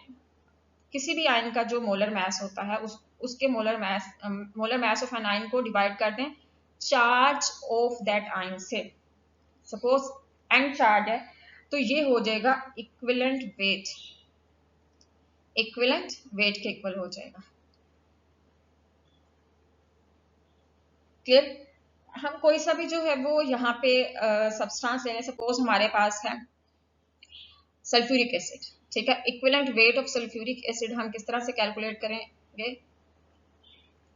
किसी भी आयन का जो मोलर मास होता है उसके molar mass of an ion को डिवाइड कर दें चार्ज ऑफ दैट आयन से। सपोज एंड चार्ज है, तो ये हो जाएगा इक्विवेलेंट वेट, इक्विवेलेंट वेट के इक्वल हो जाएगा। क्लियर? हम कोई सा भी जो है वो यहाँ पे सब्सटेंस लेने, सपोज हमारे पास है सल्फ्यूरिक एसिड, ठीक है। Equivalent weight of sulphuric acid हम किस तरह से कैलकुलेट करेंगे?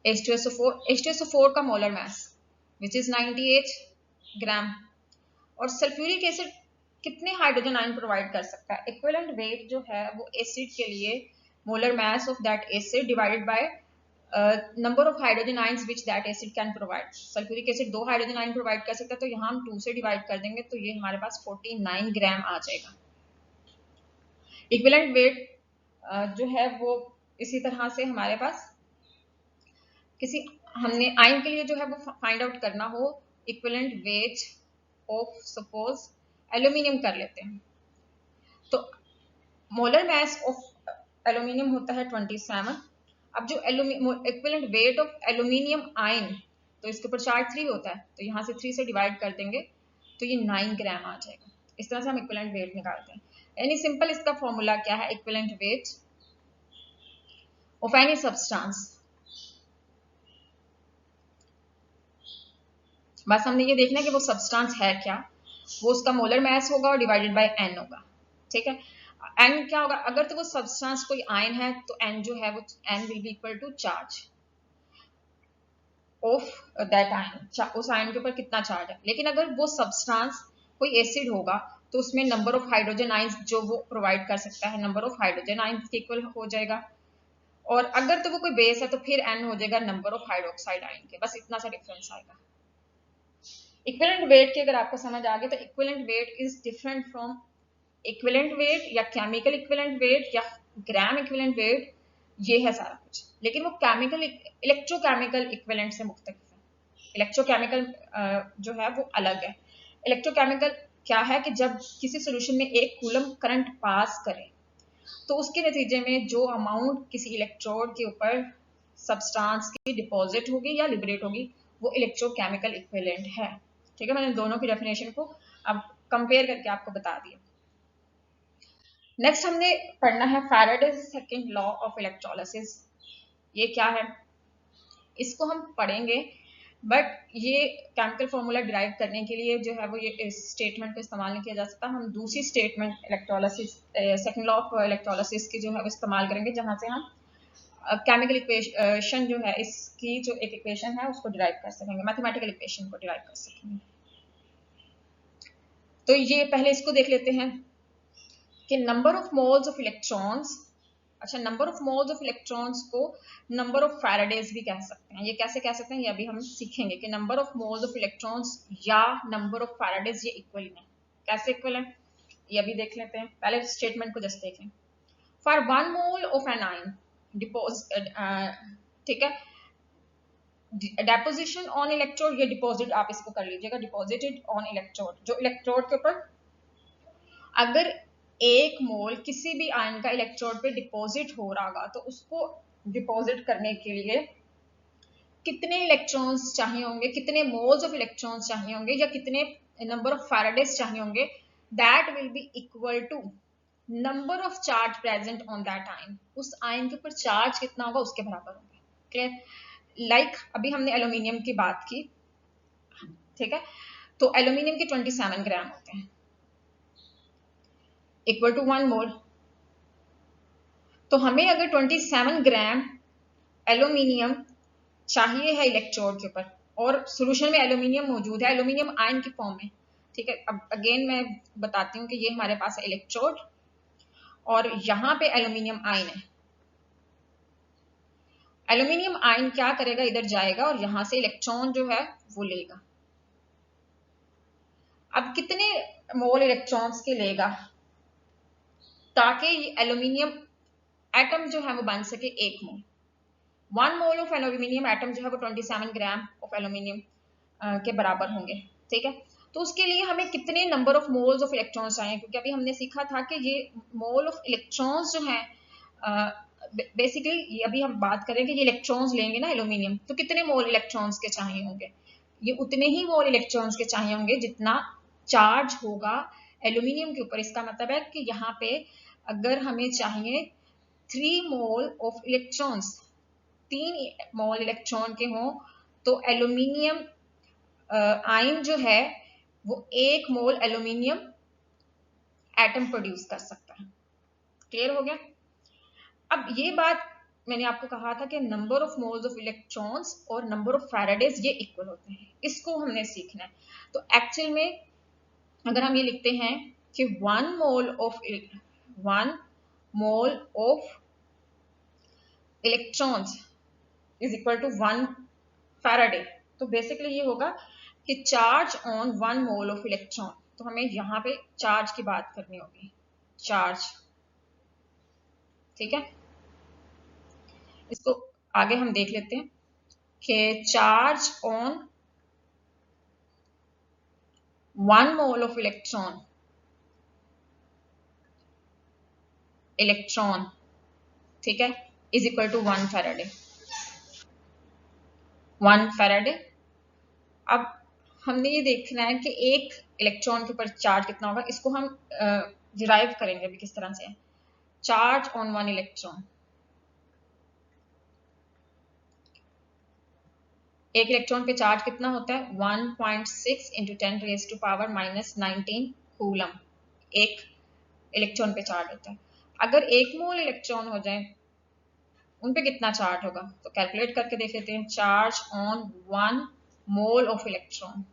H2SO4, H2SO4 का मोलर मास विच इज 98 ग्राम, और सल्फ्यूरिक एसिड कितने हाइड्रोजन आयन प्रोवाइड कर सकता है? इक्विवेलेंट वेट जो है वो एसिड के लिए molar mass of that acid divided by number of hydrogen ions which that acid can provide. Sulphuric acid 2 hydrogen ion provide कर सकता है, तो यहाँ हम 2 से डिवाइड कर देंगे, तो ये हमारे पास 49 ग्राम आ जाएगा। इक्विवेलेंट वेट जो है वो इसी तरह से हमारे पास किसी, हमने आयन के लिए जो है वो फाइंड आउट करना हो equivalent weight of suppose aluminium कर लेते हैं, तो मोलर मास ऑफ एल्यूमिनियम होता है 27। अब जो equivalent weight of aluminium ion, तो इसके ऊपर चार्ज 3 होता है, तो यहाँ से 3 से डिवाइड कर देंगे तो ये 9 ग्राम आ जाएगा। इस तरह से हम इक्विवेलेंट वेट निकालते हैं। यानी सिंपल इसका फॉर्मूला क्या है? Equivalent weight of any substance, बस हमने ये देखना है कि वो सब्सटेंस है क्या, वो उसका मोलर मास होगा और डिवाइडेड बाय एन होगा, ठीक है। एन क्या होगा? अगर तो वो सब्सटेंस कोई आयन है तो एन जो है वो N will be equal to charge of that ion, उस आयन के ऊपर कितना चार्ज है। लेकिन अगर वो सब्सटेंस कोई एसिड होगा तो उसमें नंबर ऑफ हाइड्रोजन आयंस जो वो प्रोवाइड कर सकता है, नंबर ऑफ हाइड्रोजन आयंस के इक्वल हो जाएगा। और अगर तो वो कोई बेस है तो फिर एन हो जाएगा नंबर ऑफ हाइड्रोक्साइड आयन के, बस इतना सा डिफरेंस आएगा। इक्विवेलेंट वेट की अगर आपको समझ आ गया तो equivalent wait is different from equivalent weight या केमिकल इक्विवेलेंट वेट या ग्राम इक्विवेलेंट वेट, ये है सारा कुछ। लेकिन वो केमिकल इलेक्ट्रोकेमिकल इक्विवेलेंट से मुख्तलिफ है। इलेक्ट्रोकेमिकल जो है वो अलग है। इलेक्ट्रोकेमिकल क्या है कि जब किसी सोल्यूशन में 1 कूलम करंट पास करें तो उसके नतीजे में जो अमाउंट किसी इलेक्ट्रोड के ऊपर सब्सटेंस की डिपॉजिट होगी या लिबरेट होगी, वो इलेक्ट्रोकेमिकल इक्विवेलेंट है, ठीक है। मैंने दोनों की डेफिनेशन को अब कंपेयर करके आपको बता दिया। नेक्स्ट हमने पढ़ना है Faraday's second law of electrolysis. ये क्या है इसको हम पढ़ेंगे, बट ये केमिकल फॉर्मूला डिराइव करने के लिए जो है वो ये इस स्टेटमेंट का इस्तेमाल नहीं किया जा सकता। हम दूसरी statement electrolysis second law of electrolysis की जो है वो इस्तेमाल करेंगे, जहां से हम केमिकल इक्वेशन जो है इसकी जो एक इक्वेशन है उसको डिराइव कर सकेंगे, मैथमेटिकल इक्वेशन को डिराइव कर सकेंगे। तो ये पहले इसको देख लेते हैं कि number of moles of electrons, अच्छा number of moles of electrons को नंबर ऑफ फैराडेज भी कह सकते हैं। ये कैसे कह सकते हैं ये अभी हम सीखेंगे कि number of moles of electrons या नंबर ऑफ फैराडेज ये इक्वल है। कैसे इक्वल है ये अभी देख लेते हैं। पहले स्टेटमेंट को जस्ट देखें। For 1 mole of an ion deposit, ठीक है, डेपोजिशन ऑन इलेक्ट्रोड, ये डिपॉजिट आप इसको कर लीजिएगा, डिपॉजिटेड ऑन इलेक्ट्रोड, जो इलेक्ट्रोड के ऊपर अगर 1 मोल किसी भी आयन का इलेक्ट्रोड पे डिपॉजिट हो रहा होगा तो उसको डिपॉजिट करने के लिए कितने इलेक्ट्रॉन्स चाहिए होंगे, कितने मोल्स ऑफ इलेक्ट्रॉन्स चाहिए होंगे या कितने नंबर ऑफ फैराडेज चाहिए होंगे, that will be equal to number of charge present on that ion. उस आयन के ऊपर चार्ज कितना होगा उसके बराबर होगा। क्लियर? लाइक अभी हमने एल्यूमिनियम की बात की, ठीक है, तो एल्यूमिनियम के 27 ग्राम होते हैं इक्वल टू 1 मोल। तो हमें अगर 27 ग्राम एल्यूमिनियम चाहिए है इलेक्ट्रोड के ऊपर और सॉल्यूशन में एल्यूमिनियम मौजूद है, एल्यूमिनियम आयन की फॉर्म में, ठीक है। अब अगेन मैं बताती हूँ कि ये हमारे पास है इलेक्ट्रोड और यहाँ पे एल्यूमिनियम आयन है। एल्यूमिनियम आयन क्या करेगा, इधर जाएगा और यहां से इलेक्ट्रॉन जो है वो लेगा। अब कितने मोल इलेक्ट्रॉन्स के लेगा ताकि ये एल्यूमिनियम एटम जो है वो बन सके 1 मोल। 1 मोल ऑफ एल्यूमिनियम एटम जो है वो 27 ग्राम ऑफ एल्यूमिनियम के बराबर होंगे, ठीक है। तो उसके लिए हमें कितने number of moles of electrons चाहिए, क्योंकि अभी हमने सीखा था कि ये मोल ऑफ इलेक्ट्रॉन्स जो है बेसिकली ये अभी हम बात करेंगे ये इलेक्ट्रॉन्स लेंगे ना एल्यूमिनियम, तो कितने मोल इलेक्ट्रॉन्स के चाहिए होंगे, ये उतने ही मोल इलेक्ट्रॉन्स के चाहिए होंगे जितना चार्ज होगा एल्यूमिनियम के ऊपर। इसका मतलब है कि यहाँ पे अगर हमें चाहिए 3 मोल ऑफ इलेक्ट्रॉन्स, 3 मोल इलेक्ट्रॉन के हों, तो एल्यूमिनियम आयन जो है वो 1 मोल एल्यूमिनियम एटम प्रोड्यूस कर सकता है। क्लियर हो गया? अब ये बात मैंने आपको कहा था कि number of moles of electrons और नंबर ऑफ फैराडेज ये इक्वल होते हैं, इसको हमने सीखना है। तो एक्चुअल में अगर हम ये लिखते हैं कि 1 mole of electrons is equal to 1 faraday, तो बेसिकली ये होगा कि charge on 1 mole of electron. तो हमें यहाँ पे चार्ज की बात करनी होगी, चार्ज। ठीक है, इसको आगे हम देख लेते हैं कि charge on 1 mole of electron, ठीक है, is equal to 1 faraday. 1 faraday. अब हमने ये देखना है कि एक इलेक्ट्रॉन के ऊपर चार्ज कितना होगा। इसको हम डिराइव करेंगे अभी किस तरह से। चार्ज ऑन 1 इलेक्ट्रॉन, एक इलेक्ट्रॉन पे चार्ज कितना होता है 1.6 into 10 raise to power -19 coulomb एक इलेक्ट्रॉन पे चार्ज होता है। अगर 1 मोल इलेक्ट्रॉन हो जाए उन पे कितना चार्ज होगा, तो कैलकुलेट करके देख लेते हैं। Charge on 1 mole of electron,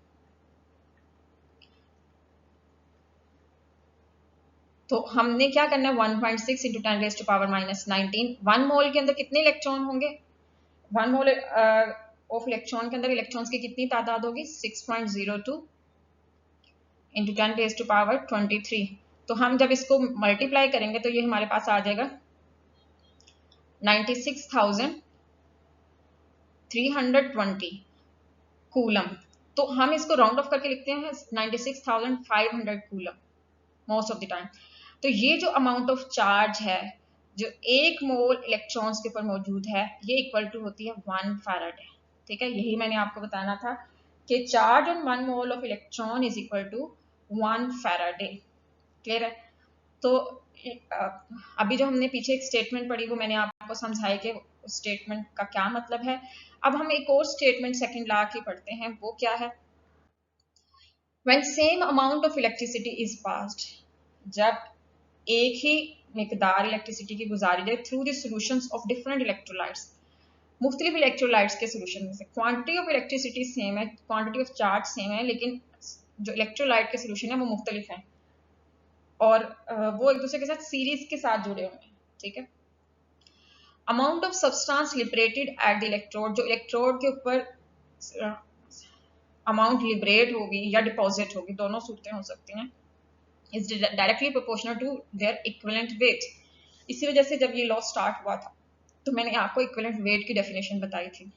तो हमने क्या करना है 1.6 इंटू 10 रेज टू पावर -19। 1 मोल के अंदर कितने इलेक्ट्रॉन होंगे, 1 मोल ऑफ इलेक्ट्रॉन के अंदर इलेक्ट्रॉन्स की कितनी तादाद होगी 6.02 इंटू 10 रेज टू पावर 23। तो हम जब इसको मल्टीप्लाई करेंगे तो ये हमारे पास आ जाएगा 96,320 कूलम। तो हम इसको राउंड ऑफ करके लिखते हैं 96,500 coulomb most of the time. तो ये जो अमाउंट ऑफ चार्ज है जो 1 मोल इलेक्ट्रॉन्स के ऊपर मौजूद है, ये इक्वल टू होती है 1 फैराडे। ठीक है, यही मैंने आपको बताना था कि charge on 1 mole of electron is equal to 1 faraday. Clear है? तो अभी जो हमने पीछे एक स्टेटमेंट पढ़ी वो मैंने आपको समझाई कि स्टेटमेंट का क्या मतलब है। अब हम एक और स्टेटमेंट सेकंड लॉ की पढ़ते हैं, वो क्या है। When same amount of electricity is passed, जब एक ही मिकदार इलेक्ट्रिसिटी की गुजारी जाए through the solutions of different electrolytes, मुख्तलिफ इलेक्ट्रोलाइट्स के सॉल्यूशन में से। क्वांटिटी ऑफ इलेक्ट्रिसिटी सेम है, क्वांटिटी ऑफ चार्ज सेम है, लेकिन जो इलेक्ट्रोलाइट के सॉल्यूशन है वो मुख्तलिफ हैं और वो एक दूसरे के साथ सीरीज के साथ जुड़े हुए हैं। ठीक है, amount of substance liberated at the electrode, जो इलेक्ट्रोड के ऊपर अमाउंट लिबरेट होगी या डिपॉजिट होगी, दोनों सूरतें हो सकती हैं, is directly proportional to their equivalent weight. इसी वजह से जब ये लॉ स्टार्ट हुआ था तो मैंने आपको इक्विवेलेंट वेट की डेफिनेशन बताई थी।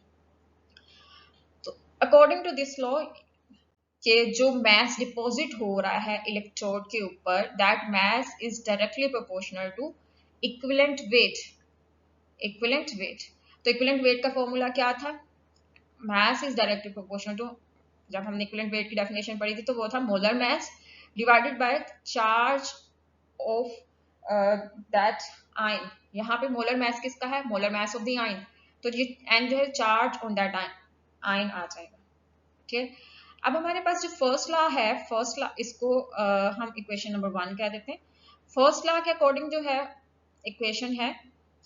तो अकॉर्डिंग टू दिस लॉ कि जो मैस डिपॉजिट हो रहा है इलेक्ट्रोड के ऊपर, that mass is directly proportional to equivalent weight. Equivalent weight, तो इक्विवेलेंट वेट का फॉर्मूला क्या था, mass is directly proportional to, जब हमने इक्विवेलेंट वेट की डेफिनेशन पढ़ी थी तो वो था molar mass divided by charge of that ion. यहाँ पे मोलर मैस किसका है, molar mass of the ion, तो ये एन जो है चार्ज ऑन दैट आयन आ जाएगा। ठीक है, अब हमारे पास जो फर्स्ट लॉ है, फर्स्ट लॉ इसको हम इक्वेशन नंबर 1 कह देते हैं। फर्स्ट लॉ के अकॉर्डिंग जो है इक्वेशन है,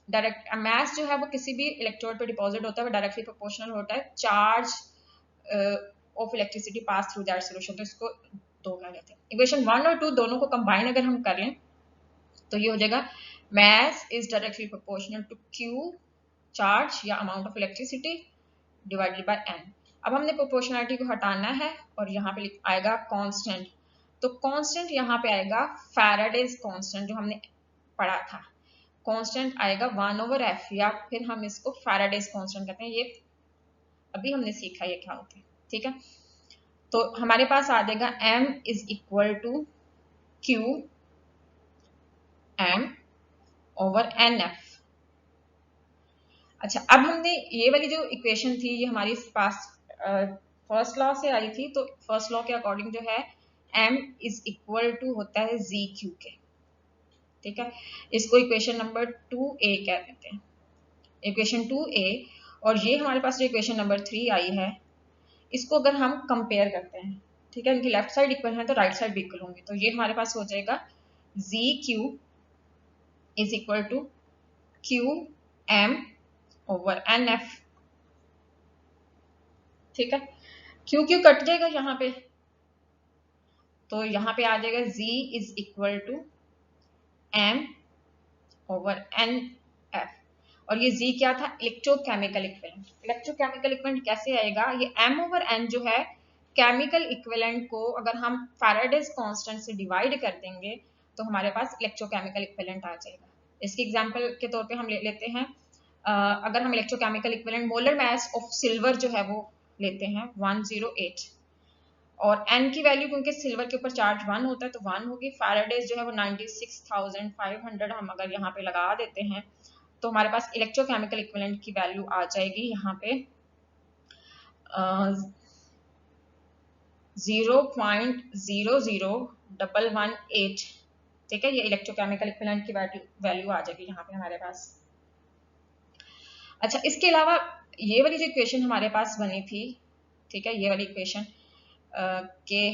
डायरेक्ट मैस जो है वो किसी भी इलेक्ट्रोड पे डिपॉजिट होता है वो डायरेक्टली प्रोपोर्शनल होता है charge of electricity pass through that solution. तो इसको 2 कह देते हैं। इक्वेशन 1 और 2 दोनों को कंबाइन अगर हम कर लें तो ये हो जाएगा mass is directly proportional to Q charge या amount of electricity divided by N. अब हमने प्रोपोर्शनलिटी को हटाना है और यहाँ पे आएगा कांस्टेंट। तो कांस्टेंट यहाँ पे आएगा फैराडेज कांस्टेंट जो हमने पढ़ा था। कांस्टेंट आएगा 1/f या फिर हम इसको फैराडेज कांस्टेंट कहते हैं। ये अभी हमने सीखा ये क्या होता है। ठीक है, तो हमारे पास आ जाएगा m is equal to Q m over nf। अच्छा, अब हमने ये वाली जो इक्वेशन थी ये हमारे पास फर्स्ट लॉ से आई थी, तो फर्स्ट लॉ के अकॉर्डिंग जो है m इज इक्वल टू होता है जी क्यू के, ठीक है। इसको इक्वेशन नंबर 2a कह देते हैं, इक्वेशन 2a। और ये हमारे पास जो इक्वेशन नंबर 3 आई है, इसको अगर हम कंपेयर करते हैं, ठीक है, इनकी लेफ्ट साइड इक्वल है तो राइट साइड भी इक्वल होंगे, तो ये हमारे पास हो जाएगा Z Q is equal to Q M over N F, ठीक है। क्यू क्यू कट जाएगा यहाँ पे, तो यहाँ पे आ जाएगा z is equal to m over N F. और ये z क्या था, इलेक्ट्रोकेमिकल इक्विवेलेंट। इलेक्ट्रोकेमिकल इक्विवेलेंट कैसे आएगा, ये m ओवर n जो है केमिकल इक्विवेलेंट को अगर हम फैराडेज कांस्टेंट से डिवाइड कर देंगे तो हमारे पास इलेक्ट्रोकेमिकल इक्विवेलेंट आ जाएगा। इसकी एग्जांपल के तौर पे हम ले लेते हैं, अगर हम electrochemical equivalent molar mass of silver जो है वो लेते हैं 108, और n की वैल्यू क्योंकि सिल्वर के ऊपर चार्ज 1 होता है तो 1 होगी। फैराडेज जो है वो 96,500 हम अगर यहाँ पे लगा देते हैं तो हमारे पास इलेक्ट्रोकेमिकल इक्विवेलेंट की वैल्यू आ जाएगी यहाँ पे 0.00118, ठीक है। ये इलेक्ट्रोकेमिकल इक्विवेलेंट की वैल्यू आ जाएगी यहाँ पे हमारे पास। अच्छा, इसके अलावा ये वाली जो इक्वेशन हमारे पास बनी थी, ठीक है, ये वाली इक्वेशन के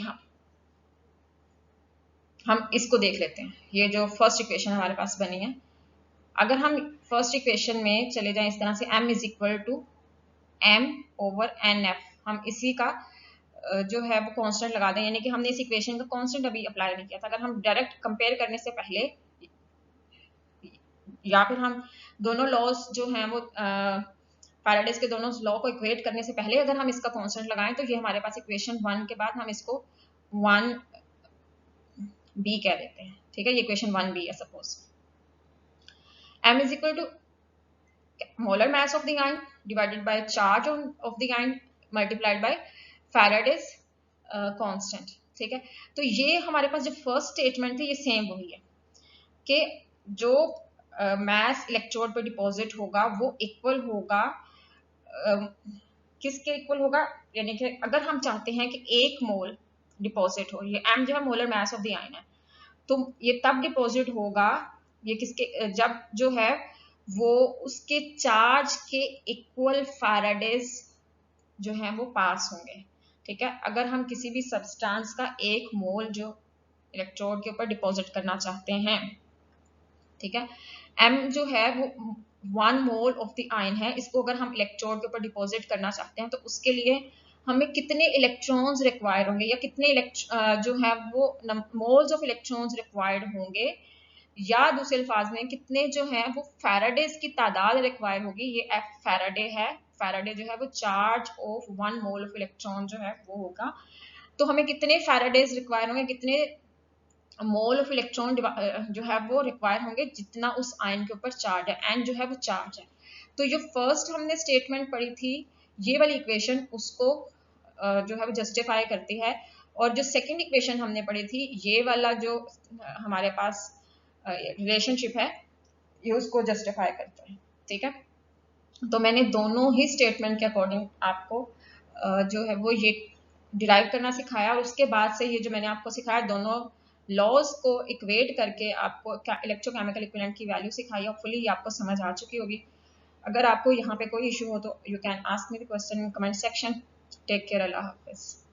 हम इसको देख लेते हैं। ये जो फर्स्ट इक्वेशन हमारे पास बनी है, अगर हम फर्स्ट इक्वेशन में चले जाएं इस तरह से m is equal to m over N F, हम इसी का जो है वो कांस्टेंट लगा दें, यानी कि हमने इस इक्वेशन का कांस्टेंट अभी अप्लाई नहीं किया था। अगर हम डायरेक्ट कंपेयर करने से पहले या फिर हम दोनों लॉज जो हैं वो फैराडेज के दोनों लॉ को इक्वेट करने से पहले अगर हम इसका कांस्टेंट लगाएं तो ये हमारे पास इक्वेशन 1 के बाद हम इसको 1b कह देते हैं, ठीक है। ये इक्वेशन 1b है। Suppose m is equal to molar mass of the ion divided by charge of the ion multiplied by faraday's constant, ठीक है। तो ये हमारे पास जो फर्स्ट स्टेटमेंट थी ये सेम वही है कि जो मास इलेक्ट्रोड पे डिपॉजिट होगा वो इक्वल होगा किसके इक्वल होगा, यानी कि अगर हम चाहते हैं कि 1 मोल डिपॉजिट हो, ये m जो है molar mass of the ion है, तो ये तब डिपॉजिट होगा ये किसके, जब जो है वो उसके चार्ज के इक्वल फैराडेज जो है वो पास होंगे, ठीक है। अगर हम किसी भी सब्सटेंस का 1 मोल जो इलेक्ट्रोड के ऊपर डिपॉजिट करना चाहते हैं, ठीक है, m जो है वो 1 मोल ऑफ द आयन है, इसको अगर हम इलेक्ट्रोड के ऊपर डिपॉजिट करना चाहते हैं तो उसके लिए हमें कितने इलेक्ट्रॉन्स रिक्वायर होंगे या कितने जो है वो मोल्स ऑफ इलेक्ट्रॉन्स रिक्वायर्ड होंगे, या दूसरे अल्फाज में कितने जो है वो फैराडेज की तादाद रिक्वायर होगी। ये f फैराडे है, फैराडे जो है वो charge of 1 mole of electron जो है वो होगा, तो हमें कितने फैराडेज रिक्वायर होंगे, कितने मोल ऑफ इलेक्ट्रॉन जो है वो रिक्वायर होंगे जितना उस आयन के ऊपर चार्ज है, एन जो है वो चार्ज है। तो जो फर्स्ट हमने स्टेटमेंट पढ़ी थी ये वाली इक्वेशन उसको जो है वो जस्टिफाई करती है, और जो सेकंड इक्वेशन हमने पढ़ी थी ये वाला जो हमारे पास रिलेशनशिप है ये उसको जस्टिफाई करता है, ठीक है। तो मैंने दोनों ही स्टेटमेंट के अकॉर्डिंग आपको जो है वो ये डिराइव करना सिखाया, और उसके बाद से ये जो मैंने आपको सिखाया दोनों लॉज को इक्वेट करके आपको इलेक्ट्रोकेमिकल इक्विवेलेंट की वैल्यू सिखाई, और फुली आपको समझ आ चुकी होगी। अगर आपको यहाँ पे कोई इशू हो तो you can ask me the question in comment section. Take care, अल्लाह हाफिज।